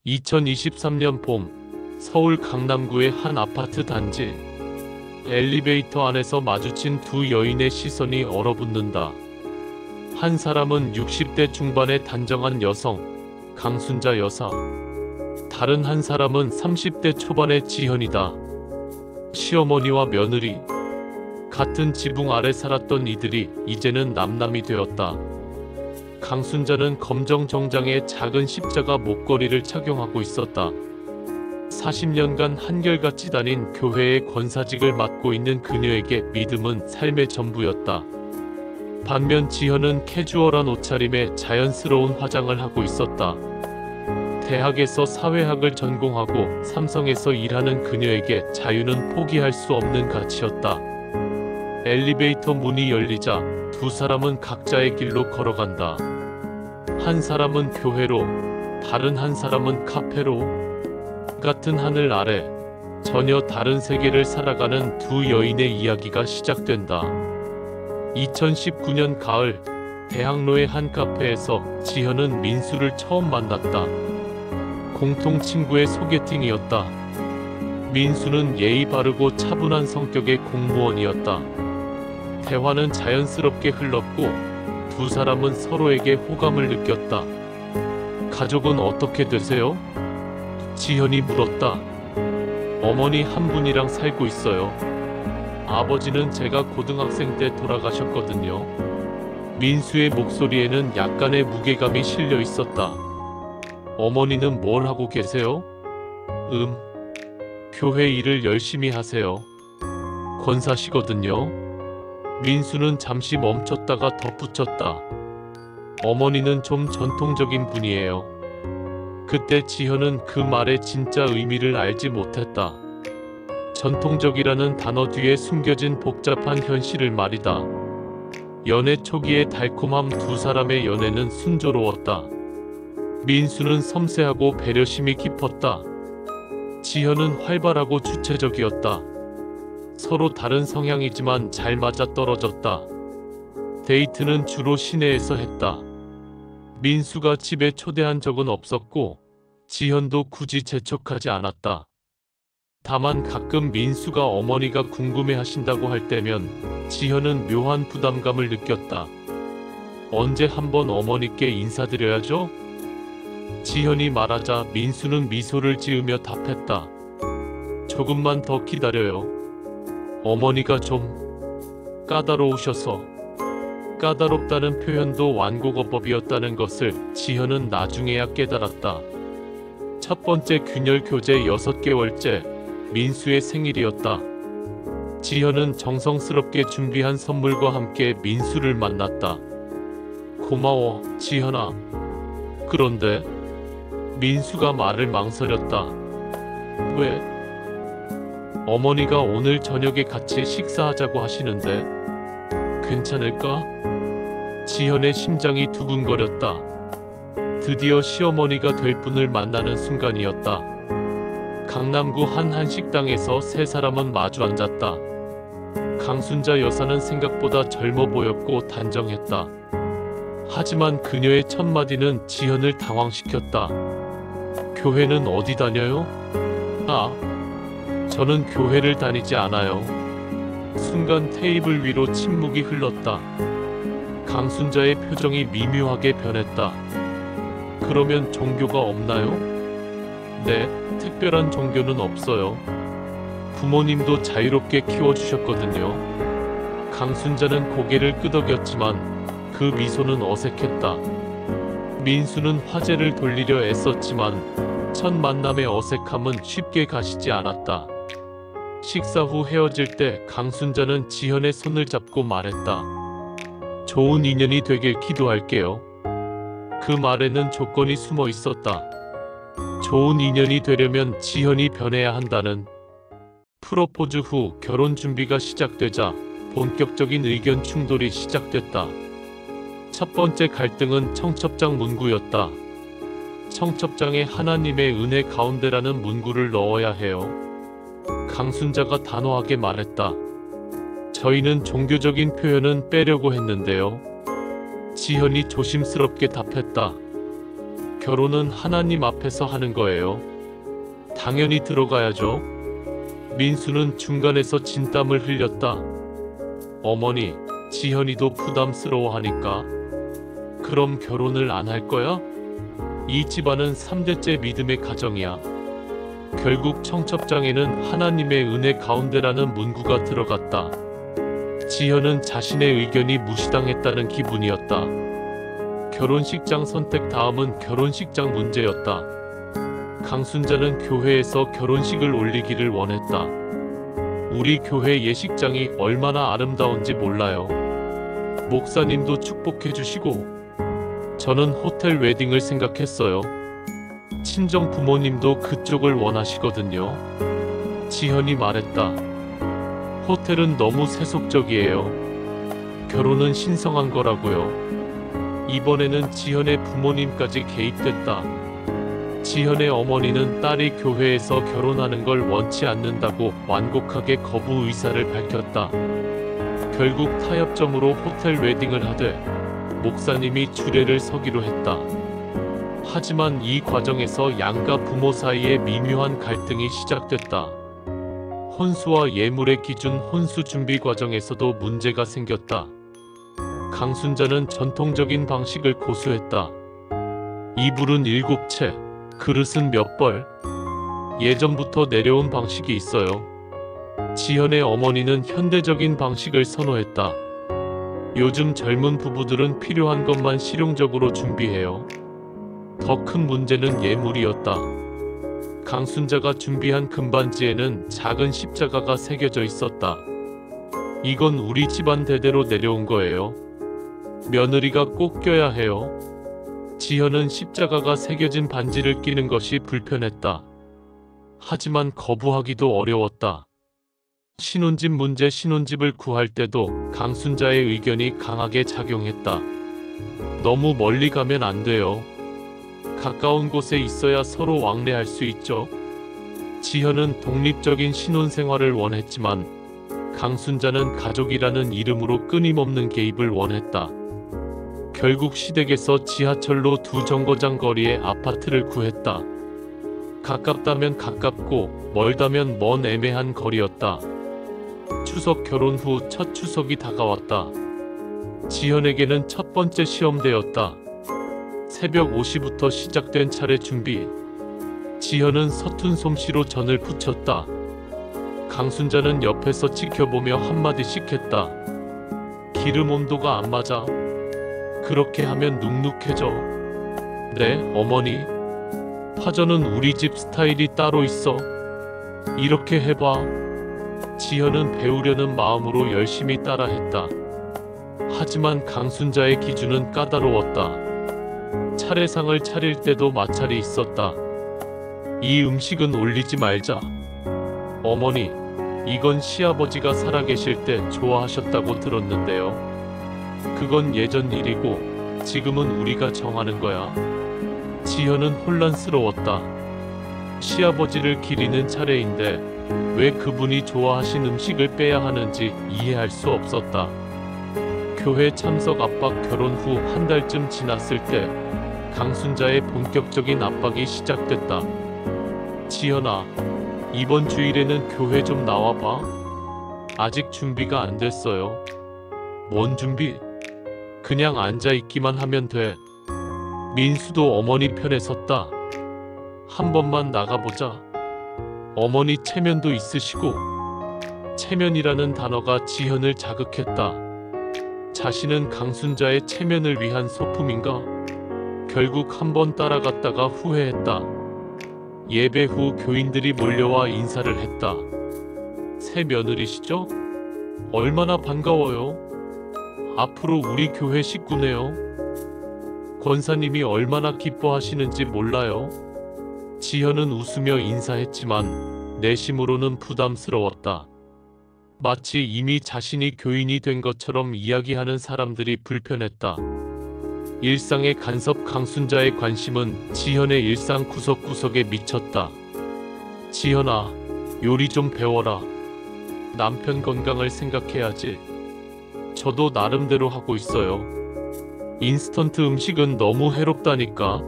2023년 봄, 서울 강남구의 한 아파트 단지. 엘리베이터 안에서 마주친 두 여인의 시선이 얼어붙는다. 한 사람은 60대 중반의 단정한 여성, 강순자 여사. 다른 한 사람은 30대 초반의 지현이다. 시어머니와 며느리. 같은 지붕 아래 살았던 이들이 이제는 남남이 되었다. 강순자는 검정 정장에 작은 십자가 목걸이를 착용하고 있었다. 40년간 한결같이 다닌 교회의 권사직을 맡고 있는 그녀에게 믿음은 삶의 전부였다. 반면 지현은 캐주얼한 옷차림에 자연스러운 화장을 하고 있었다. 대학에서 사회학을 전공하고 삼성에서 일하는 그녀에게 자유는 포기할 수 없는 가치였다. 엘리베이터 문이 열리자 두 사람은 각자의 길로 걸어간다. 한 사람은 교회로, 다른 한 사람은 카페로. 같은 하늘 아래 전혀 다른 세계를 살아가는 두 여인의 이야기가 시작된다. 2019년 가을, 대학로의 한 카페에서 지현은 민수를 처음 만났다. 공통 친구의 소개팅이었다. 민수는 예의 바르고 차분한 성격의 공무원이었다. 대화는 자연스럽게 흘렀고 두 사람은 서로에게 호감을 느꼈다. 가족은 어떻게 되세요? 지현이 물었다. 어머니 한 분이랑 살고 있어요. 아버지는 제가 고등학생 때 돌아가셨거든요. 민수의 목소리에는 약간의 무게감이 실려 있었다. 어머니는 뭘 하고 계세요? 교회 일을 열심히 하세요. 권사시거든요. 민수는 잠시 멈췄다가 덧붙였다. 어머니는 좀 전통적인 분이에요. 그때 지현은 그 말의 진짜 의미를 알지 못했다. 전통적이라는 단어 뒤에 숨겨진 복잡한 현실을 말이다. 연애 초기의 달콤함. 두 사람의 연애는 순조로웠다. 민수는 섬세하고 배려심이 깊었다. 지현은 활발하고 주체적이었다. 서로 다른 성향이지만 잘 맞아떨어졌다. 데이트는 주로 시내에서 했다. 민수가 집에 초대한 적은 없었고 지현도 굳이 재촉하지 않았다. 다만 가끔 민수가 어머니가 궁금해하신다고 할 때면 지현은 묘한 부담감을 느꼈다. 언제 한번 어머니께 인사드려야죠? 지현이 말하자 민수는 미소를 지으며 답했다. 조금만 더 기다려요. 어머니가 좀 까다로우셔서. 까다롭다는 표현도 완곡어법이었다는 것을 지현은 나중에야 깨달았다. 첫 번째 균열 교제 6개월째, 민수의 생일이었다. 지현은 정성스럽게 준비한 선물과 함께 민수를 만났다. 고마워, 지현아. 그런데 민수가 말을 망설였다. 왜? 어머니가 오늘 저녁에 같이 식사하자고 하시는데 괜찮을까? 지현의 심장이 두근거렸다. 드디어 시어머니가 될 분을 만나는 순간이었다. 강남구 한 한식당에서 세 사람은 마주 앉았다. 강순자 여사는 생각보다 젊어 보였고 단정했다. 하지만 그녀의 첫마디는 지현을 당황시켰다. 교회는 어디 다녀요? 저는 교회를 다니지 않아요. 순간 테이블 위로 침묵이 흘렀다. 강순자의 표정이 미묘하게 변했다. 그러면 종교가 없나요? 네, 특별한 종교는 없어요. 부모님도 자유롭게 키워주셨거든요. 강순자는 고개를 끄덕였지만 그 미소는 어색했다. 민수는 화제를 돌리려 애썼지만 첫 만남의 어색함은 쉽게 가시지 않았다. 식사 후 헤어질 때 강순자는 지현의 손을 잡고 말했다. 좋은 인연이 되길 기도할게요. 그 말에는 조건이 숨어 있었다. 좋은 인연이 되려면 지현이 변해야 한다는. 프로포즈 후 결혼 준비가 시작되자 본격적인 의견 충돌이 시작됐다. 첫 번째 갈등은 청첩장 문구였다. 청첩장에 하나님의 은혜 가운데라는 문구를 넣어야 해요. 강순자가 단호하게 말했다. 저희는 종교적인 표현은 빼려고 했는데요. 지현이 조심스럽게 답했다. 결혼은 하나님 앞에서 하는 거예요. 당연히 들어가야죠. 민수는 중간에서 진땀을 흘렸다. 어머니, 지현이도 부담스러워하니까. 그럼 결혼을 안 할 거야? 이 집안은 3대째 믿음의 가정이야. 결국 청첩장에는 하나님의 은혜 가운데라는 문구가 들어갔다. 지현은 자신의 의견이 무시당했다는 기분이었다. 결혼식장 선택 다음은 결혼식장 문제였다. 강순자는 교회에서 결혼식을 올리기를 원했다. 우리 교회 예식장이 얼마나 아름다운지 몰라요. 목사님도 축복해 주시고. 저는 호텔 웨딩을 생각했어요. 친정 부모님도 그쪽을 원하시거든요. 지현이 말했다. 호텔은 너무 세속적이에요. 결혼은 신성한 거라고요. 이번에는 지현의 부모님까지 개입됐다. 지현의 어머니는 딸이 교회에서 결혼하는 걸 원치 않는다고 완곡하게 거부 의사를 밝혔다. 결국 타협점으로 호텔 웨딩을 하되 목사님이 주례를 서기로 했다. 하지만 이 과정에서 양가 부모 사이에 미묘한 갈등이 시작됐다. 혼수와 예물의 기준 혼수 준비 과정에서도 문제가 생겼다. 강순자는 전통적인 방식을 고수했다. 이불은 7채, 그릇은 몇 벌. 예전부터 내려온 방식이 있어요. 지현의 어머니는 현대적인 방식을 선호했다. 요즘 젊은 부부들은 필요한 것만 실용적으로 준비해요. 더 큰 문제는 예물이었다. 강순자가 준비한 금반지에는 작은 십자가가 새겨져 있었다. 이건 우리 집안 대대로 내려온 거예요. 며느리가 꼭 껴야 해요. 지현은 십자가가 새겨진 반지를 끼는 것이 불편했다. 하지만 거부하기도 어려웠다. 신혼집 문제 신혼집을 구할 때도 강순자의 의견이 강하게 작용했다. 너무 멀리 가면 안 돼요. 가까운 곳에 있어야 서로 왕래할 수 있죠. 지현은 독립적인 신혼생활을 원했지만 강순자는 가족이라는 이름으로 끊임없는 개입을 원했다. 결국 시댁에서 지하철로 2정거장 거리에 아파트를 구했다. 가깝다면 가깝고 멀다면 먼 애매한 거리였다. 추석 결혼 후 첫 추석이 다가왔다. 지현에게는 첫 번째 시험대였다. 새벽 5시부터 시작된 차례 준비. 지현은 서툰 솜씨로 전을 부쳤다. 강순자는 옆에서 지켜보며 한마디씩 했다. 기름 온도가 안 맞아. 그렇게 하면 눅눅해져. 네, 어머니. 파전은 우리 집 스타일이 따로 있어. 이렇게 해봐. 지현은 배우려는 마음으로 열심히 따라했다. 하지만 강순자의 기준은 까다로웠다. 차례상을 차릴 때도 마찰이 있었다. 이 음식은 올리지 말자. 어머니, 이건 시아버지가 살아계실 때 좋아하셨다고 들었는데요. 그건 예전 일이고 지금은 우리가 정하는 거야. 지현은 혼란스러웠다. 시아버지를 기리는 차례인데 왜 그분이 좋아하신 음식을 빼야 하는지 이해할 수 없었다. 교회 참석 압박. 결혼 후 한 달쯤 지났을 때 강순자의 본격적인 압박이 시작됐다. 지현아, 이번 주일에는 교회 좀 나와봐. 아직 준비가 안 됐어요. 뭔 준비? 그냥 앉아있기만 하면 돼. 민수도 어머니 편에 섰다. 한 번만 나가보자. 어머니 체면도 있으시고. 체면이라는 단어가 지현을 자극했다. 자신은 강순자의 체면을 위한 소품인가? 결국 한 번 따라갔다가 후회했다. 예배 후 교인들이 몰려와 인사를 했다. 새 며느리시죠? 얼마나 반가워요. 앞으로 우리 교회 식구네요. 권사님이 얼마나 기뻐하시는지 몰라요. 지현은 웃으며 인사했지만 내심으로는 부담스러웠다. 마치 이미 자신이 교인이 된 것처럼 이야기하는 사람들이 불편했다. 일상의 간섭. 강순자의 관심은 지현의 일상 구석구석에 미쳤다. 지현아, 요리 좀 배워라. 남편 건강을 생각해야지. 저도 나름대로 하고 있어요. 인스턴트 음식은 너무 해롭다니까.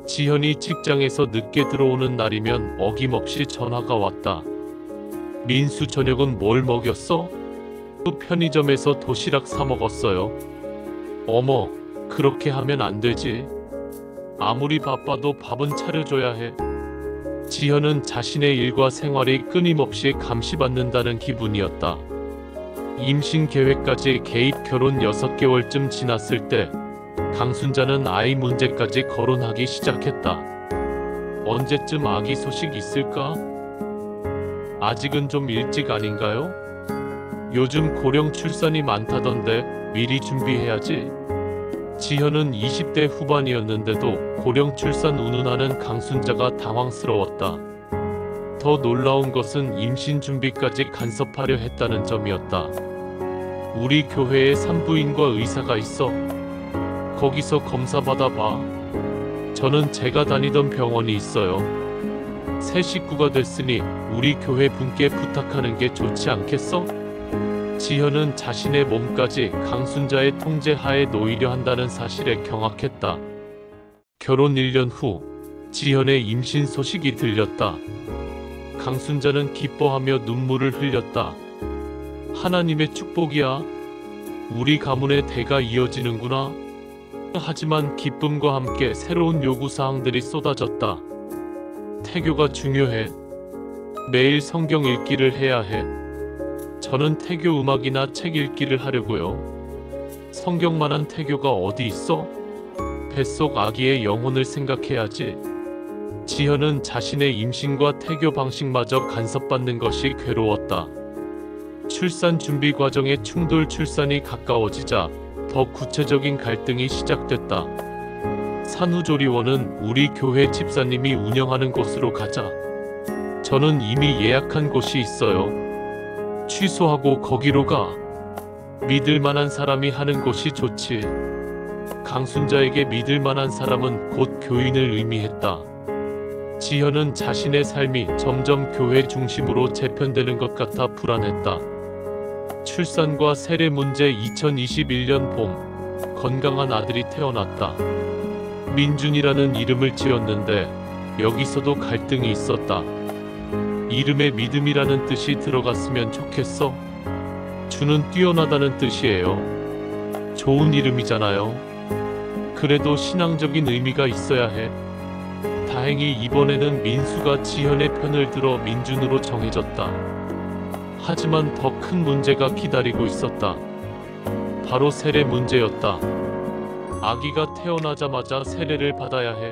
지현이 직장에서 늦게 들어오는 날이면 어김없이 전화가 왔다. 민수 저녁은 뭘 먹였어? 또 편의점에서 도시락 사 먹었어요. 어머, 그렇게 하면 안 되지. 아무리 바빠도 밥은 차려줘야 해. 지현은 자신의 일과 생활이 끊임없이 감시받는다는 기분이었다. 임신 계획까지 개입 결혼 6개월쯤 지났을 때 강순자는 아이 문제까지 거론하기 시작했다. 언제쯤 아기 소식 있을까? 아직은 좀 일찍 아닌가요? 요즘 고령 출산이 많다던데 미리 준비해야지. 지현은 20대 후반이었는데도 고령 출산 운운하는 강순자가 당황스러웠다. 더 놀라운 것은 임신 준비까지 간섭하려 했다는 점이었다. 우리 교회에 산부인과 의사가 있어. 거기서 검사 받아봐. 저는 제가 다니던 병원이 있어요. 새 식구가 됐으니 우리 교회 분께 부탁하는 게 좋지 않겠어? 지현은 자신의 몸까지 강순자의 통제하에 놓이려 한다는 사실에 경악했다. 결혼 1년 후 지현의 임신 소식이 들렸다. 강순자는 기뻐하며 눈물을 흘렸다. 하나님의 축복이야. 우리 가문의 대가 이어지는구나. 하지만 기쁨과 함께 새로운 요구사항들이 쏟아졌다. 태교가 중요해. 매일 성경 읽기를 해야 해. 저는 태교 음악이나 책 읽기를 하려고요. 성경만한 태교가 어디 있어? 뱃속 아기의 영혼을 생각해야지. 지현은 자신의 임신과 태교 방식마저 간섭받는 것이 괴로웠다. 출산 준비 과정의 충돌, 출산이 가까워지자 더 구체적인 갈등이 시작됐다. 산후조리원은 우리 교회 집사님이 운영하는 곳으로 가자. 저는 이미 예약한 곳이 있어요. 취소하고 거기로 가. 믿을 만한 사람이 하는 곳이 좋지. 강순자에게 믿을 만한 사람은 곧 교인을 의미했다. 지현은 자신의 삶이 점점 교회 중심으로 재편되는 것 같아 불안했다. 출산과 세례 문제. 2021년 봄, 건강한 아들이 태어났다. 민준이라는 이름을 지었는데 여기서도 갈등이 있었다. 이름에 믿음이라는 뜻이 들어갔으면 좋겠어. 주는 뛰어나다는 뜻이에요. 좋은 이름이잖아요. 그래도 신앙적인 의미가 있어야 해. 다행히 이번에는 민수가 지현의 편을 들어 민준으로 정해졌다. 하지만 더 큰 문제가 기다리고 있었다. 바로 세례 문제였다. 아기가 태어나자마자 세례를 받아야 해.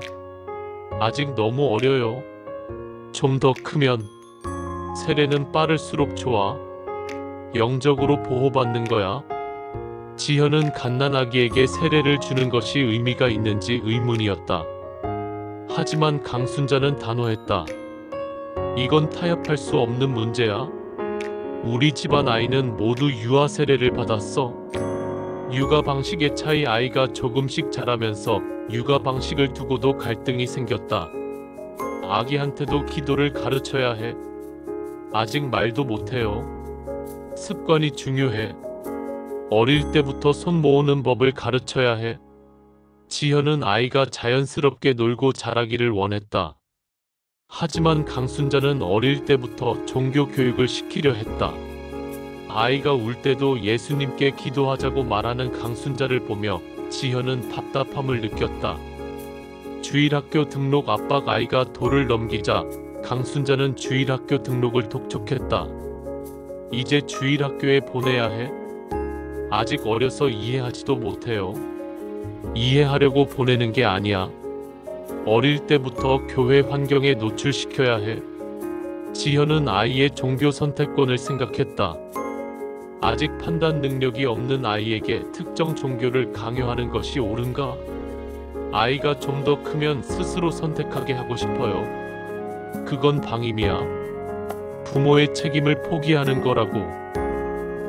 아직 너무 어려요. 좀 더 크면. 세례는 빠를수록 좋아. 영적으로 보호받는 거야. 지현은 갓난아기에게 세례를 주는 것이 의미가 있는지 의문이었다. 하지만 강순자는 단호했다. 이건 타협할 수 없는 문제야. 우리 집안 아이는 모두 유아 세례를 받았어. 육아 방식의 차이. 아이가 조금씩 자라면서 육아 방식을 두고도 갈등이 생겼다. 아기한테도 기도를 가르쳐야 해. 아직 말도 못해요. 습관이 중요해. 어릴 때부터 손 모으는 법을 가르쳐야 해. 지현은 아이가 자연스럽게 놀고 자라기를 원했다. 하지만 강순자는 어릴 때부터 종교 교육을 시키려 했다. 아이가 울 때도 예수님께 기도하자고 말하는 강순자를 보며 지현은 답답함을 느꼈다. 주일학교 등록 압박. 아이가 도를 넘기자 강순자는 주일학교 등록을 독촉했다. 이제 주일학교에 보내야 해. 아직 어려서 이해하지도 못해요. 이해하려고 보내는 게 아니야. 어릴 때부터 교회 환경에 노출시켜야 해. 지현은 아이의 종교 선택권을 생각했다. 아직 판단 능력이 없는 아이에게 특정 종교를 강요하는 것이 옳은가? 아이가 좀 더 크면 스스로 선택하게 하고 싶어요. 그건 방임이야. 부모의 책임을 포기하는 거라고.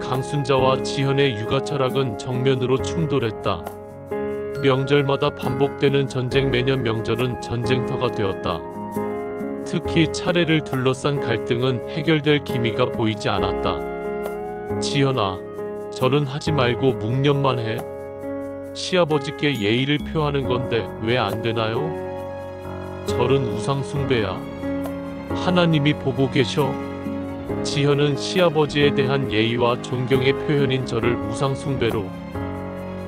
강순자와 지현의 육아 철학은 정면으로 충돌했다. 명절마다 반복되는 전쟁. 매년 명절은 전쟁터가 되었다. 특히 차례를 둘러싼 갈등은 해결될 기미가 보이지 않았다. 지현아, 절은 하지 말고 묵념만 해. 시아버지께 예의를 표하는 건데 왜 안 되나요? 절은 우상숭배야. 하나님이 보고 계셔. 지현은 시아버지에 대한 예의와 존경의 표현인 절을 우상숭배로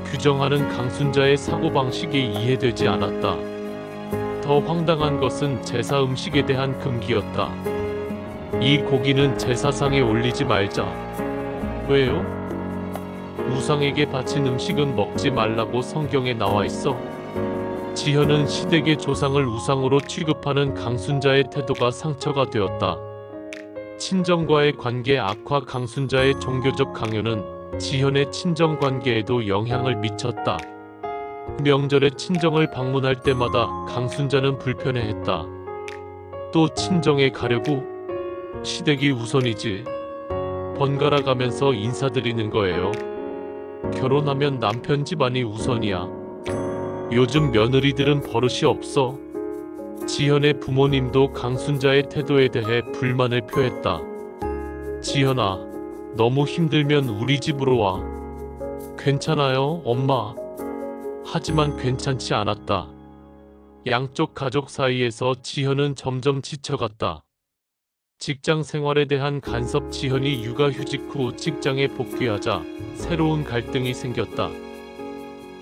규정하는 강순자의 사고방식이 이해되지 않았다. 더 황당한 것은 제사 음식에 대한 금기였다. 이 고기는 제사상에 올리지 말자. 왜요? 우상에게 바친 음식은 먹지 말라고 성경에 나와 있어. 지현은 시댁의 조상을 우상으로 취급하는 강순자의 태도가 상처가 되었다. 친정과의 관계 악화. 강순자의 종교적 강요는 지현의 친정 관계에도 영향을 미쳤다. 명절에 친정을 방문할 때마다 강순자는 불편해했다. 또 친정에 가려고? 시댁이 우선이지. 번갈아 가면서 인사드리는 거예요. 결혼하면 남편 집안이 우선이야. 요즘 며느리들은 버릇이 없어. 지현의 부모님도 강순자의 태도에 대해 불만을 표했다. 지현아, 너무 힘들면 우리 집으로 와. 괜찮아요, 엄마. 하지만 괜찮지 않았다. 양쪽 가족 사이에서 지현은 점점 지쳐갔다. 직장 생활에 대한 간섭. 지현이 육아휴직 후 직장에 복귀하자 새로운 갈등이 생겼다.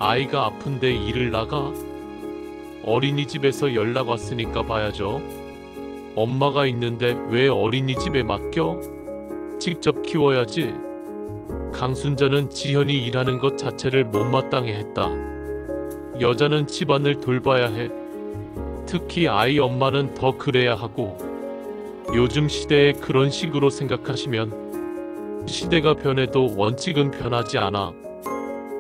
아이가 아픈데 일을 나가? 어린이집에서 연락 왔으니까 봐야죠. 엄마가 있는데 왜 어린이집에 맡겨? 직접 키워야지. 강순자는 지현이 일하는 것 자체를 못마땅해 했다. 여자는 집안을 돌봐야 해. 특히 아이 엄마는 더 그래야 하고. 요즘 시대에 그런 식으로 생각하시면 시대가 변해도 원칙은 변하지 않아.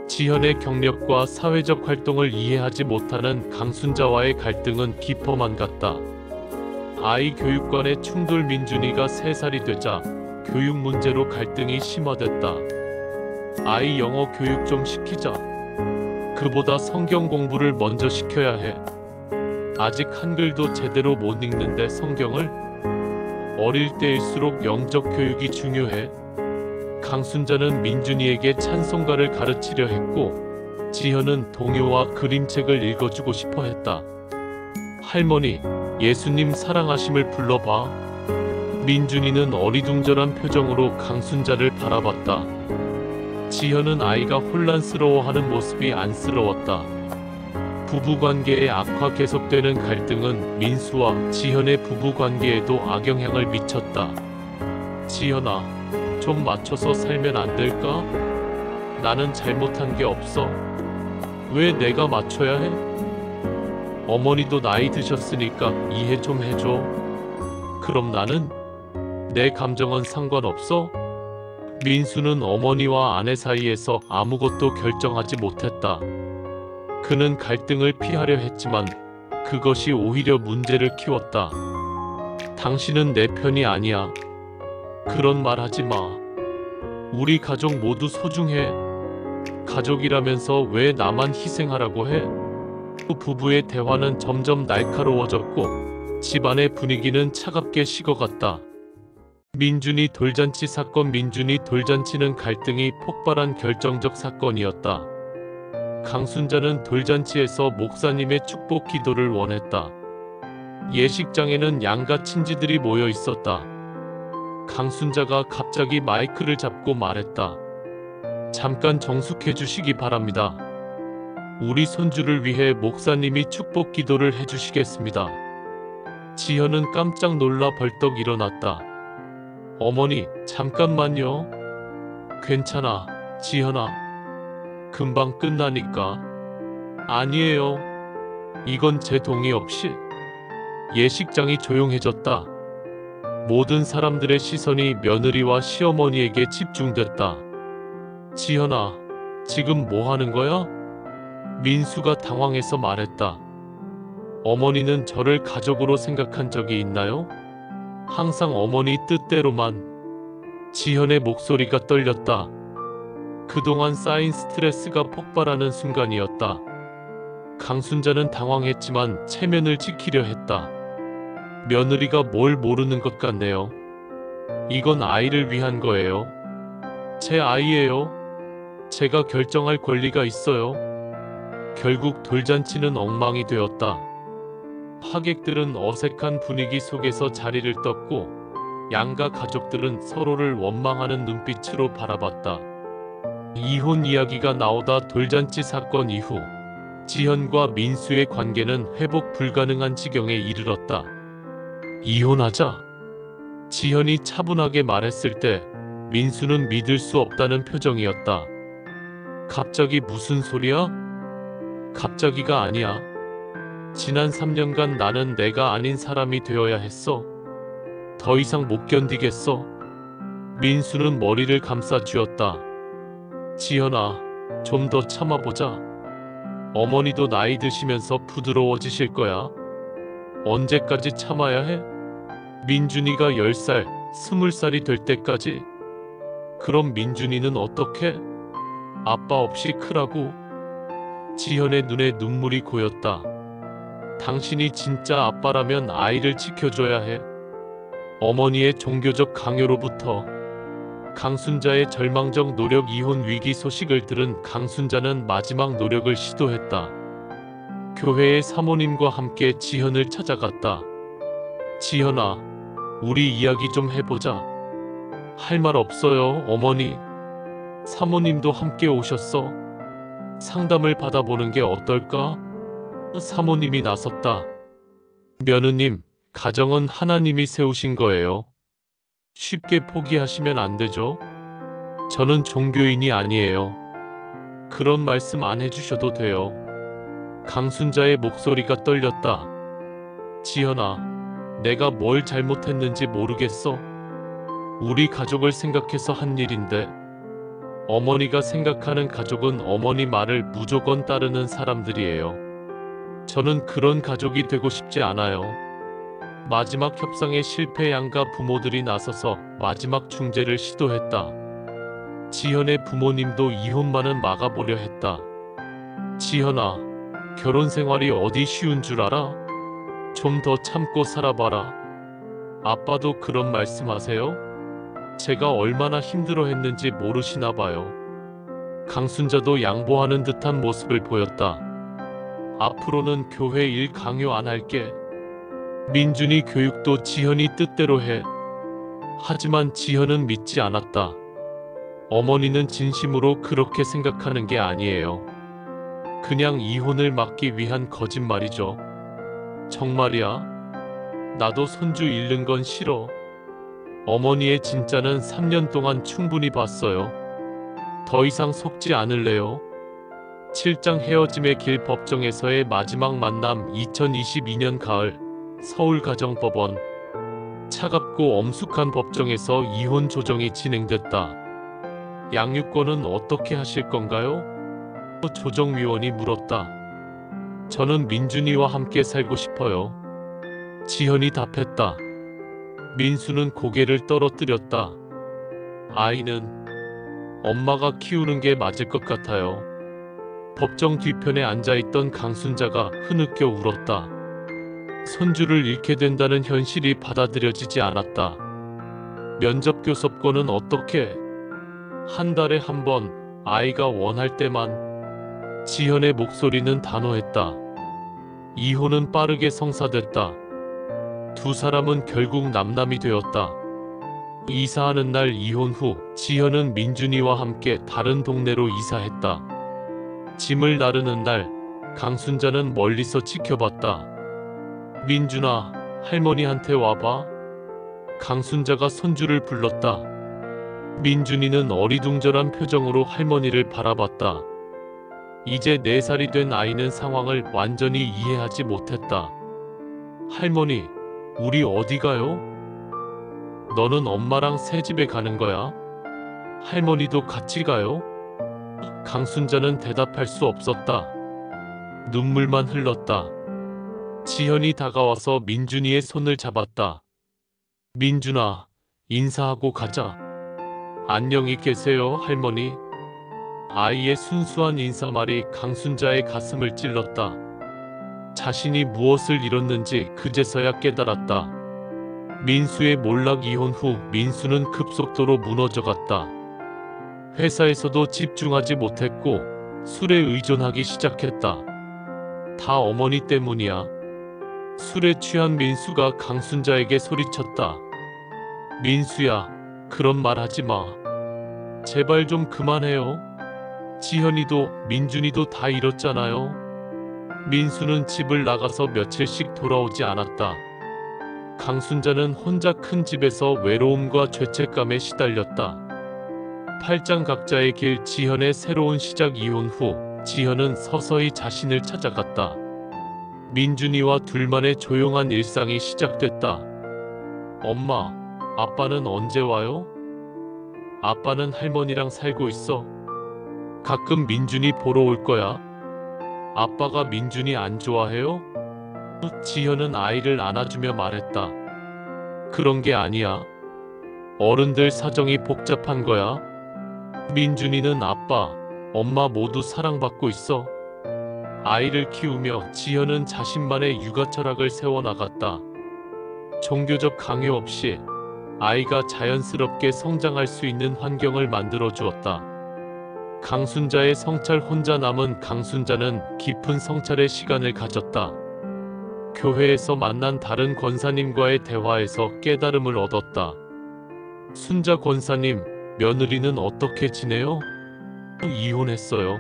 지현의 경력과 사회적 활동을 이해하지 못하는 강순자와의 갈등은 깊어만 갔다. 아이 교육관의 충돌. 민준이가 3살이 되자 교육 문제로 갈등이 심화됐다. 아이 영어 교육 좀 시키자. 그보다 성경 공부를 먼저 시켜야 해. 아직 한글도 제대로 못 읽는데 성경을? 어릴 때일수록 영적 교육이 중요해. 강순자는 민준이에게 찬송가를 가르치려 했고 지현은 동요와 그림책을 읽어주고 싶어 했다. 할머니, 예수님 사랑하심을 불러봐. 민준이는 어리둥절한 표정으로 강순자를 바라봤다. 지현은 아이가 혼란스러워하는 모습이 안쓰러웠다. 부부관계의 악화. 계속되는 갈등은 민수와 지현의 부부관계에도 악영향을 미쳤다. 지현아, 좀 맞춰서 살면 안 될까? 나는 잘못한 게 없어. 왜 내가 맞춰야 해? 어머니도 나이 드셨으니까 이해 좀 해줘. 그럼 나는? 내 감정은 상관없어? 민수는 어머니와 아내 사이에서 아무것도 결정하지 못했다. 그는 갈등을 피하려 했지만 그것이 오히려 문제를 키웠다. 당신은 내 편이 아니야. 그런 말 하지 마. 우리 가족 모두 소중해. 가족이라면서 왜 나만 희생하라고 해? 부부의 대화는 점점 날카로워졌고 집안의 분위기는 차갑게 식어갔다. 민준이 돌잔치 사건. 민준이 돌잔치는 갈등이 폭발한 결정적 사건이었다. 강순자는 돌잔치에서 목사님의 축복 기도를 원했다. 예식장에는 양가 친지들이 모여 있었다. 강순자가 갑자기 마이크를 잡고 말했다. 잠깐 정숙해 주시기 바랍니다. 우리 손주를 위해 목사님이 축복 기도를 해주시겠습니다. 지현은 깜짝 놀라 벌떡 일어났다. 어머니, 잠깐만요. 괜찮아, 지현아. 금방 끝나니까. 아니에요. 이건 제 동의 없이. 예식장이 조용해졌다. 모든 사람들의 시선이 며느리와 시어머니에게 집중됐다. 지현아, 지금 뭐 하는 거야? 민수가 당황해서 말했다. 어머니는 저를 가족으로 생각한 적이 있나요? 항상 어머니 뜻대로만. 지현의 목소리가 떨렸다. 그동안 쌓인 스트레스가 폭발하는 순간이었다. 강순자는 당황했지만 체면을 지키려 했다. 며느리가 뭘 모르는 것 같네요. 이건 아이를 위한 거예요. 제 아이예요. 제가 결정할 권리가 있어요. 결국 돌잔치는 엉망이 되었다. 하객들은 어색한 분위기 속에서 자리를 떴고 양가 가족들은 서로를 원망하는 눈빛으로 바라봤다. 이혼 이야기가 나오다 돌잔치 사건 이후 지현과 민수의 관계는 회복 불가능한 지경에 이르렀다. 이혼하자. 지현이 차분하게 말했을 때 민수는 믿을 수 없다는 표정이었다. 갑자기 무슨 소리야? 갑자기가 아니야. 지난 3년간 나는 내가 아닌 사람이 되어야 했어. 더 이상 못 견디겠어. 민수는 머리를 감싸 쥐었다. 지현아, 좀 더 참아보자. 어머니도 나이 드시면서 부드러워지실 거야. 언제까지 참아야 해? 민준이가 10살, 20살이 될 때까지? 그럼 민준이는 어떻게? 아빠 없이 크라고? 지현의 눈에 눈물이 고였다. 당신이 진짜 아빠라면 아이를 지켜줘야 해. 어머니의 종교적 강요로부터 강순자의 절망적 노력 이혼 위기 소식을 들은 강순자는 마지막 노력을 시도했다. 교회의 사모님과 함께 지현을 찾아갔다. 지현아, 우리 이야기 좀 해보자. 할 말 없어요, 어머니. 사모님도 함께 오셨어. 상담을 받아보는 게 어떨까? 사모님이 나섰다. 며느님, 가정은 하나님이 세우신 거예요. 쉽게 포기하시면 안 되죠. 저는 종교인이 아니에요. 그런 말씀 안 해주셔도 돼요. 강순자의 목소리가 떨렸다. 지현아, 내가 뭘 잘못했는지 모르겠어. 우리 가족을 생각해서 한 일인데 어머니가 생각하는 가족은 어머니 말을 무조건 따르는 사람들이에요. 저는 그런 가족이 되고 싶지 않아요. 마지막 협상에 실패 양가 부모들이 나서서 마지막 중재를 시도했다. 지현의 부모님도 이혼만은 막아보려 했다. 지현아, 결혼 생활이 어디 쉬운 줄 알아? 좀 더 참고 살아봐라. 아빠도 그런 말씀하세요? 제가 얼마나 힘들어했는지 모르시나 봐요. 강순자도 양보하는 듯한 모습을 보였다. 앞으로는 교회 일 강요 안 할게. 민준이 교육도 지현이 뜻대로 해. 하지만 지현은 믿지 않았다. 어머니는 진심으로 그렇게 생각하는 게 아니에요. 그냥 이혼을 막기 위한 거짓말이죠. 정말이야? 나도 손주 잃는 건 싫어. 어머니의 진짜는 3년 동안 충분히 봤어요. 더 이상 속지 않을래요. 7장 헤어짐의 길 법정에서의 마지막 만남. 2022년 가을 서울가정법원. 차갑고 엄숙한 법정에서 이혼 조정이 진행됐다. 양육권은 어떻게 하실 건가요? 조정위원이 물었다. 저는 민준이와 함께 살고 싶어요. 지현이 답했다. 민수는 고개를 떨어뜨렸다. 아이는 엄마가 키우는 게 맞을 것 같아요. 법정 뒤편에 앉아있던 강순자가 흐느껴 울었다. 손주를 잃게 된다는 현실이 받아들여지지 않았다. 면접 교섭권은 어떻게? 한 달에 한 번, 아이가 원할 때만. 지현의 목소리는 단호했다. 이혼은 빠르게 성사됐다. 두 사람은 결국 남남이 되었다. 이사하는 날 이혼 후 지현은 민준이와 함께 다른 동네로 이사했다. 짐을 나르는 날 강순자는 멀리서 지켜봤다. 민준아, 할머니한테 와봐. 강순자가 손주를 불렀다. 민준이는 어리둥절한 표정으로 할머니를 바라봤다. 이제 4살이 된 아이는 상황을 완전히 이해하지 못했다. 할머니, 우리 어디 가요? 너는 엄마랑 새집에 가는 거야? 할머니도 같이 가요? 강순자는 대답할 수 없었다. 눈물만 흘렀다. 지현이 다가와서 민준이의 손을 잡았다. 민준아, 인사하고 가자. 안녕히 계세요, 할머니. 아이의 순수한 인사말이 강순자의 가슴을 찔렀다. 자신이 무엇을 잃었는지 그제서야 깨달았다. 민수의 몰락 이혼 후 민수는 급속도로 무너져갔다. 회사에서도 집중하지 못했고 술에 의존하기 시작했다. 다 어머니 때문이야. 술에 취한 민수가 강순자에게 소리쳤다. 민수야, 그런 말 하지 마. 제발 좀 그만해요. 지현이도 민준이도 다 잃었잖아요. 민수는 집을 나가서 며칠씩 돌아오지 않았다. 강순자는 혼자 큰 집에서 외로움과 죄책감에 시달렸다. 팔짱각자의 길. 지현의 새로운 시작. 이혼 후 지현은 서서히 자신을 찾아갔다. 민준이와 둘만의 조용한 일상이 시작됐다. 엄마, 아빠는 언제 와요? 아빠는 할머니랑 살고 있어. 가끔 민준이 보러 올 거야. 아빠가 민준이 안 좋아해요? 지현은 아이를 안아주며 말했다. 그런 게 아니야. 어른들 사정이 복잡한 거야. 민준이는 아빠, 엄마 모두 사랑받고 있어. 아이를 키우며 지현은 자신만의 육아 철학을 세워나갔다. 종교적 강요 없이 아이가 자연스럽게 성장할 수 있는 환경을 만들어 주었다. 강순자의 성찰. 혼자 남은 강순자는 깊은 성찰의 시간을 가졌다. 교회에서 만난 다른 권사님과의 대화에서 깨달음을 얻었다. 순자 권사님, 며느리는 어떻게 지내요? 이혼했어요.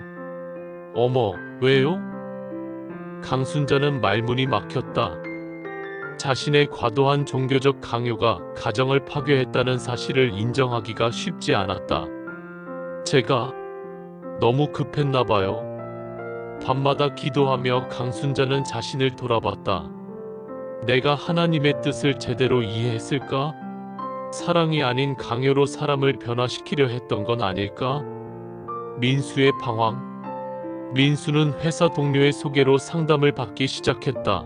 어머, 왜요? 강순자는 말문이 막혔다. 자신의 과도한 종교적 강요가 가정을 파괴했다는 사실을 인정하기가 쉽지 않았다. 제가 너무 급했나 봐요. 밤마다 기도하며 강순자는 자신을 돌아봤다. 내가 하나님의 뜻을 제대로 이해했을까? 사랑이 아닌 강요로 사람을 변화시키려 했던 건 아닐까? 민수의 방황. 민수는 회사 동료의 소개로 상담을 받기 시작했다.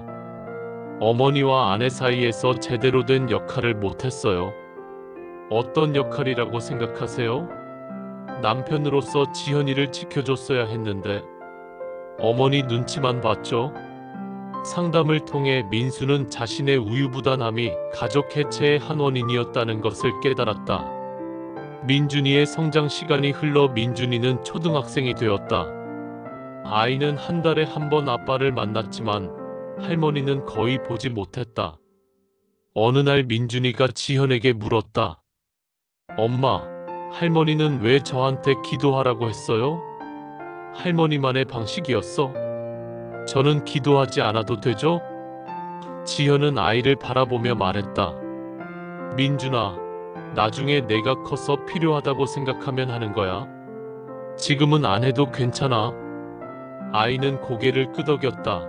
어머니와 아내 사이에서 제대로 된 역할을 못했어요. 어떤 역할이라고 생각하세요? 남편으로서 지현이를 지켜줬어야 했는데 어머니 눈치만 봤죠. 상담을 통해 민수는 자신의 우유부단함이 가족 해체의 한 원인이었다는 것을 깨달았다. 민준이의 성장 시간이 흘러 민준이는 초등학생이 되었다. 아이는 한 달에 한 번 아빠를 만났지만 할머니는 거의 보지 못했다. 어느 날 민준이가 지현에게 물었다. 엄마, 할머니는 왜 저한테 기도하라고 했어요? 할머니만의 방식이었어. 저는 기도하지 않아도 되죠? 지현은 아이를 바라보며 말했다. 민준아, 나중에 내가 커서 필요하다고 생각하면 하는 거야. 지금은 안 해도 괜찮아. 아이는 고개를 끄덕였다.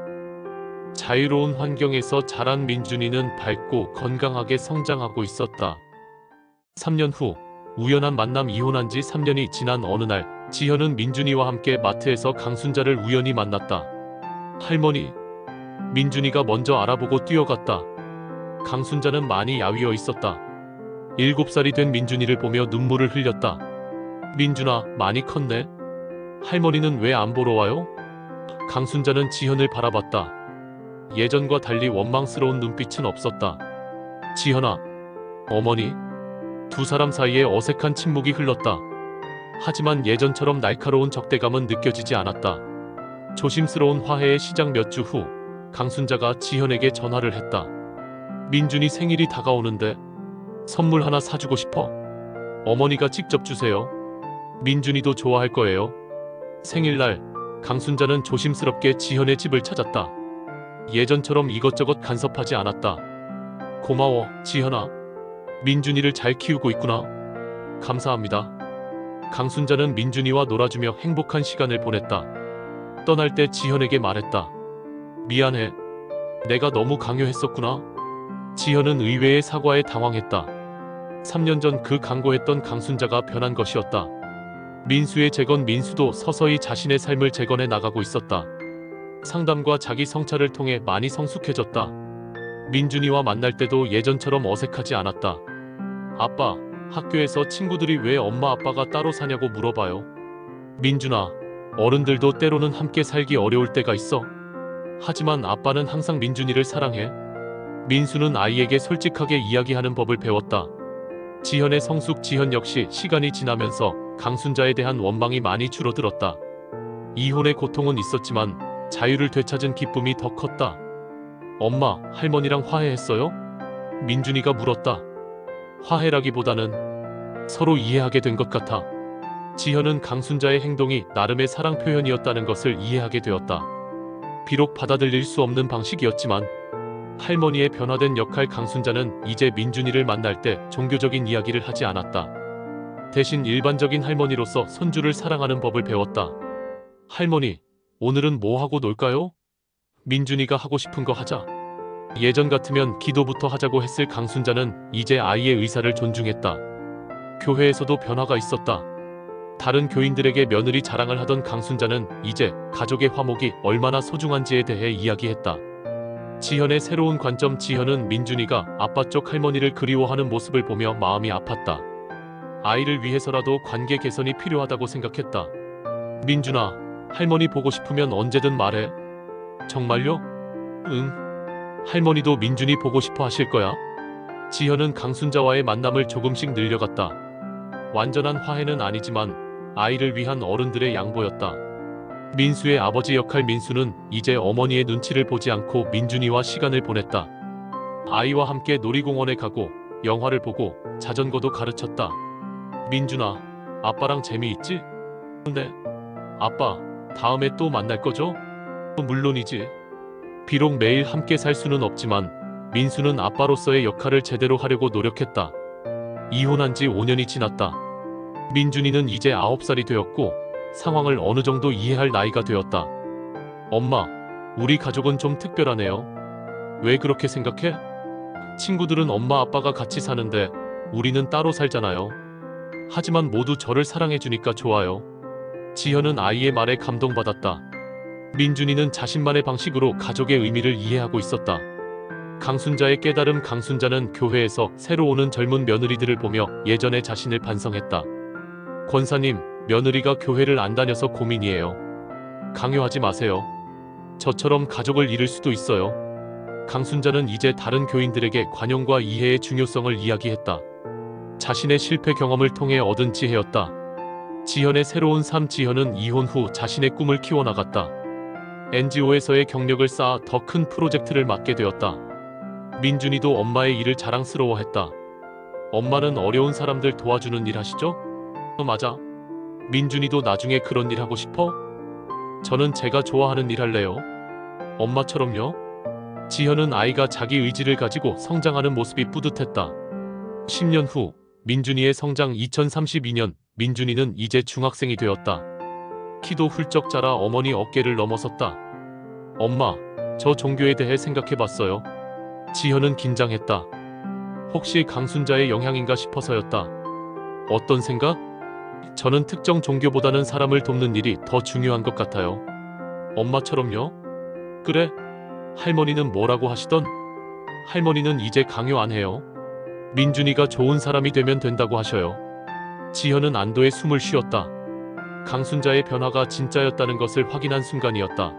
자유로운 환경에서 자란 민준이는 밝고 건강하게 성장하고 있었다. 3년 후, 우연한 만남. 이혼한 지 3년이 지난 어느 날 지현은 민준이와 함께 마트에서 강순자를 우연히 만났다. 할머니, 민준이가 먼저 알아보고 뛰어갔다. 강순자는 많이 야위어 있었다. 7살이 된 민준이를 보며 눈물을 흘렸다. 민준아, 많이 컸네. 할머니는 왜 안 보러 와요? 강순자는 지현을 바라봤다. 예전과 달리 원망스러운 눈빛은 없었다. 지현아, 어머니. 두 사람 사이에 어색한 침묵이 흘렀다. 하지만 예전처럼 날카로운 적대감은 느껴지지 않았다. 조심스러운 화해의 시작. 몇 주 후 강순자가 지현에게 전화를 했다. 민준이 생일이 다가오는데 선물 하나 사주고 싶어. 어머니가 직접 주세요. 민준이도 좋아할 거예요. 생일날 강순자는 조심스럽게 지현의 집을 찾았다. 예전처럼 이것저것 간섭하지 않았다. 고마워, 지현아. 민준이를 잘 키우고 있구나. 감사합니다. 강순자는 민준이와 놀아주며 행복한 시간을 보냈다. 떠날 때 지현에게 말했다. 미안해. 내가 너무 강요했었구나. 지현은 의외의 사과에 당황했다. 3년 전 그 강고했던 강순자가 변한 것이었다. 민수의 재건. 민수도 서서히 자신의 삶을 재건해 나가고 있었다. 상담과 자기 성찰을 통해 많이 성숙해졌다. 민준이와 만날 때도 예전처럼 어색하지 않았다. 아빠, 학교에서 친구들이 왜 엄마 아빠가 따로 사냐고 물어봐요. 민준아, 어른들도 때로는 함께 살기 어려울 때가 있어. 하지만 아빠는 항상 민준이를 사랑해. 민수는 아이에게 솔직하게 이야기하는 법을 배웠다. 지현의 성숙. 지현 역시 시간이 지나면서 강순자에 대한 원망이 많이 줄어들었다. 이혼의 고통은 있었지만 자유를 되찾은 기쁨이 더 컸다. 엄마, 할머니랑 화해했어요? 민준이가 물었다. 화해라기보다는 서로 이해하게 된 것 같아. 지현은 강순자의 행동이 나름의 사랑 표현이었다는 것을 이해하게 되었다. 비록 받아들일 수 없는 방식이었지만 할머니의 변화된 역할 강순자는 이제 민준이를 만날 때 종교적인 이야기를 하지 않았다. 대신 일반적인 할머니로서 손주를 사랑하는 법을 배웠다. 할머니, 오늘은 뭐 하고 놀까요? 민준이가 하고 싶은 거 하자. 예전 같으면 기도부터 하자고 했을 강순자는 이제 아이의 의사를 존중했다. 교회에서도 변화가 있었다. 다른 교인들에게 며느리 자랑을 하던 강순자는 이제 가족의 화목이 얼마나 소중한지에 대해 이야기했다. 지현의 새로운 관점. 지현은 민준이가 아빠 쪽 할머니를 그리워하는 모습을 보며 마음이 아팠다. 아이를 위해서라도 관계 개선이 필요하다고 생각했다. 민준아, 할머니 보고 싶으면 언제든 말해. 정말요? 응. 할머니도 민준이 보고 싶어 하실 거야. 지현은 강순자와의 만남을 조금씩 늘려갔다. 완전한 화해는 아니지만 아이를 위한 어른들의 양보였다. 민수의 아버지 역할. 민수는 이제 어머니의 눈치를 보지 않고 민준이와 시간을 보냈다. 아이와 함께 놀이공원에 가고 영화를 보고 자전거도 가르쳤다. 민준아, 아빠랑 재미있지? 네. 아빠, 다음에 또 만날 거죠? 물론이지. 비록 매일 함께 살 수는 없지만 민수는 아빠로서의 역할을 제대로 하려고 노력했다. 이혼한 지 5년이 지났다. 민준이는 이제 9살이 되었고 상황을 어느 정도 이해할 나이가 되었다. 엄마, 우리 가족은 좀 특별하네요. 왜 그렇게 생각해? 친구들은 엄마 아빠가 같이 사는데 우리는 따로 살잖아요. 하지만 모두 저를 사랑해주니까 좋아요. 지현은 아이의 말에 감동받았다. 민준이는 자신만의 방식으로 가족의 의미를 이해하고 있었다. 강순자의 깨달음. 강순자는 교회에서 새로 오는 젊은 며느리들을 보며 예전의 자신을 반성했다. 권사님, 며느리가 교회를 안 다녀서 고민이에요. 강요하지 마세요. 저처럼 가족을 잃을 수도 있어요. 강순자는 이제 다른 교인들에게 관용과 이해의 중요성을 이야기했다. 자신의 실패 경험을 통해 얻은 지혜였다. 지현의 새로운 삶. 지현은 이혼 후 자신의 꿈을 키워나갔다. NGO에서의 경력을 쌓아 더 큰 프로젝트를 맡게 되었다. 민준이도 엄마의 일을 자랑스러워했다. 엄마는 어려운 사람들 도와주는 일 하시죠? 맞아. 민준이도 나중에 그런 일 하고 싶어? 저는 제가 좋아하는 일 할래요. 엄마처럼요? 지현은 아이가 자기 의지를 가지고 성장하는 모습이 뿌듯했다. 10년 후 민준이의 성장. 2032년 민준이는 이제 중학생이 되었다. 키도 훌쩍 자라 어머니 어깨를 넘어섰다. 엄마, 저 종교에 대해 생각해봤어요. 지현은 긴장했다. 혹시 강순자의 영향인가 싶어서였다. 어떤 생각? 저는 특정 종교보다는 사람을 돕는 일이 더 중요한 것 같아요. 엄마처럼요? 그래? 할머니는 뭐라고 하시던? 할머니는 이제 강요 안 해요. 민준이가 좋은 사람이 되면 된다고 하셔요. 지현은 안도의 숨을 쉬었다. 강순자의 변화가 진짜였다는 것을 확인한 순간이었다.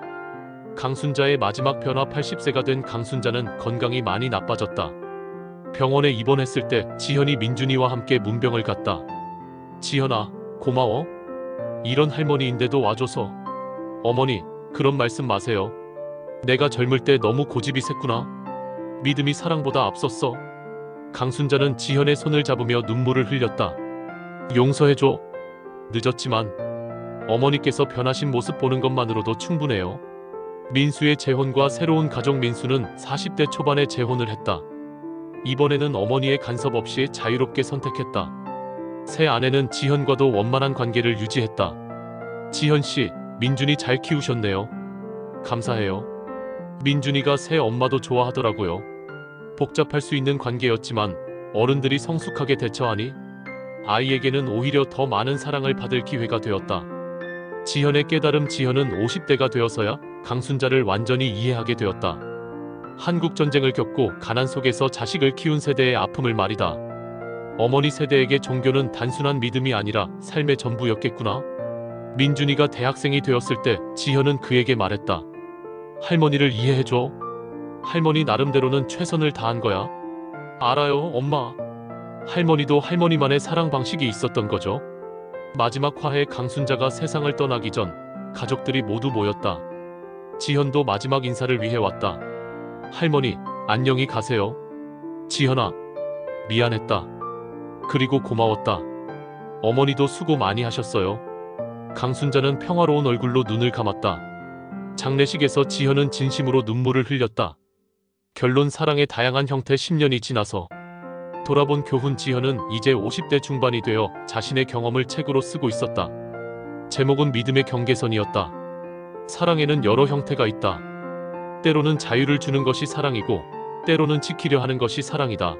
강순자의 마지막 변화. 80세가 된 강순자는 건강이 많이 나빠졌다. 병원에 입원했을 때 지현이 민준이와 함께 문병을 갔다. 지현아, 고마워. 이런 할머니인데도 와줘서. 어머니, 그런 말씀 마세요. 내가 젊을 때 너무 고집이 셌구나. 믿음이 사랑보다 앞섰어. 강순자는 지현의 손을 잡으며 눈물을 흘렸다. 용서해줘. 늦었지만 어머니께서 변하신 모습 보는 것만으로도 충분해요. 민수의 재혼과 새로운 가족. 민수는 40대 초반에 재혼을 했다. 이번에는 어머니의 간섭 없이 자유롭게 선택했다. 새 아내는 지현과도 원만한 관계를 유지했다. 지현씨, 민준이 잘 키우셨네요. 감사해요. 민준이가 새 엄마도 좋아하더라고요. 복잡할 수 있는 관계였지만 어른들이 성숙하게 대처하니 아이에게는 오히려 더 많은 사랑을 받을 기회가 되었다. 지현의 깨달음. 지현은 50대가 되어서야 강순자를 완전히 이해하게 되었다. 한국 전쟁을 겪고 가난 속에서 자식을 키운 세대의 아픔을 말이다. 어머니 세대에게 종교는 단순한 믿음이 아니라 삶의 전부였겠구나. 민준이가 대학생이 되었을 때 지현은 그에게 말했다. 할머니를 이해해줘. 할머니 나름대로는 최선을 다한 거야. 알아요, 엄마. 할머니도 할머니만의 사랑 방식이 있었던 거죠. 마지막 화해. 강순자가 세상을 떠나기 전 가족들이 모두 모였다. 지현도 마지막 인사를 위해 왔다. 할머니, 안녕히 가세요. 지현아, 미안했다. 그리고 고마웠다. 어머니도 수고 많이 하셨어요. 강순자는 평화로운 얼굴로 눈을 감았다. 장례식에서 지현은 진심으로 눈물을 흘렸다. 결론 사랑의 다양한 형태 10년이 지나서 돌아본 교훈 지현은 이제 50대 중반이 되어 자신의 경험을 책으로 쓰고 있었다. 제목은 믿음의 경계선이었다. 사랑에는 여러 형태가 있다. 때로는 자유를 주는 것이 사랑이고 때로는 지키려 하는 것이 사랑이다.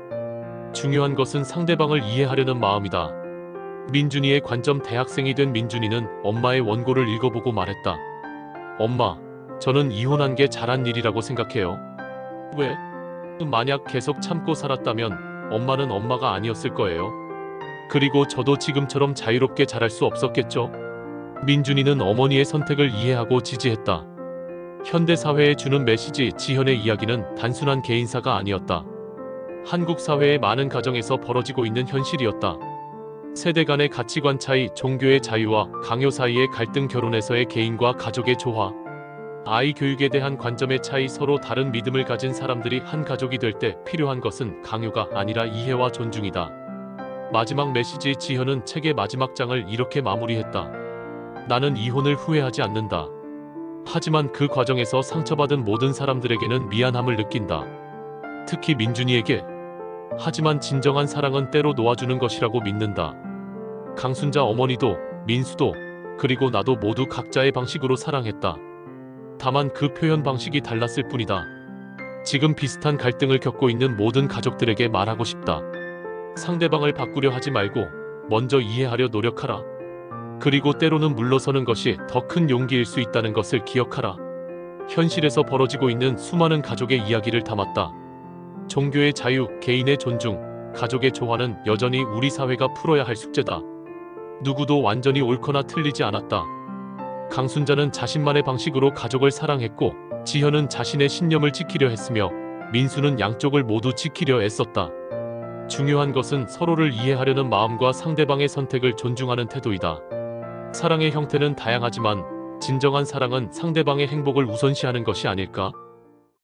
중요한 것은 상대방을 이해하려는 마음이다. 민준이의 관점. 대학생이 된 민준이는 엄마의 원고를 읽어보고 말했다. 엄마, 저는 이혼한 게 잘한 일이라고 생각해요. 왜? 만약 계속 참고 살았다면 엄마는 엄마가 아니었을 거예요. 그리고 저도 지금처럼 자유롭게 자랄 수 없었겠죠. 민준이는 어머니의 선택을 이해하고 지지했다. 현대사회에 주는 메시지. 지현의 이야기는 단순한 개인사가 아니었다. 한국 사회의 많은 가정에서 벌어지고 있는 현실이었다. 세대 간의 가치관 차이, 종교의 자유와 강요 사이의 갈등, 결혼에서의 개인과 가족의 조화, 아이 교육에 대한 관점의 차이, 서로 다른 믿음을 가진 사람들이 한 가족이 될 때 필요한 것은 강요가 아니라 이해와 존중이다. 마지막 메시지. 지현은 책의 마지막 장을 이렇게 마무리했다. 나는 이혼을 후회하지 않는다. 하지만 그 과정에서 상처받은 모든 사람들에게는 미안함을 느낀다. 특히 민준이에게. 하지만 진정한 사랑은 때로 놓아주는 것이라고 믿는다. 강순자 어머니도, 민수도, 그리고 나도 모두 각자의 방식으로 사랑했다. 다만 그 표현 방식이 달랐을 뿐이다. 지금 비슷한 갈등을 겪고 있는 모든 가족들에게 말하고 싶다. 상대방을 바꾸려 하지 말고 먼저 이해하려 노력하라. 그리고 때로는 물러서는 것이 더 큰 용기일 수 있다는 것을 기억하라. 현실에서 벌어지고 있는 수많은 가족의 이야기를 담았다. 종교의 자유, 개인의 존중, 가족의 조화는 여전히 우리 사회가 풀어야 할 숙제다. 누구도 완전히 옳거나 틀리지 않았다. 강순자는 자신만의 방식으로 가족을 사랑했고, 지현은 자신의 신념을 지키려 했으며, 민수는 양쪽을 모두 지키려 애썼다. 중요한 것은 서로를 이해하려는 마음과 상대방의 선택을 존중하는 태도이다. 사랑의 형태는 다양하지만 진정한 사랑은 상대방의 행복을 우선시하는 것이 아닐까?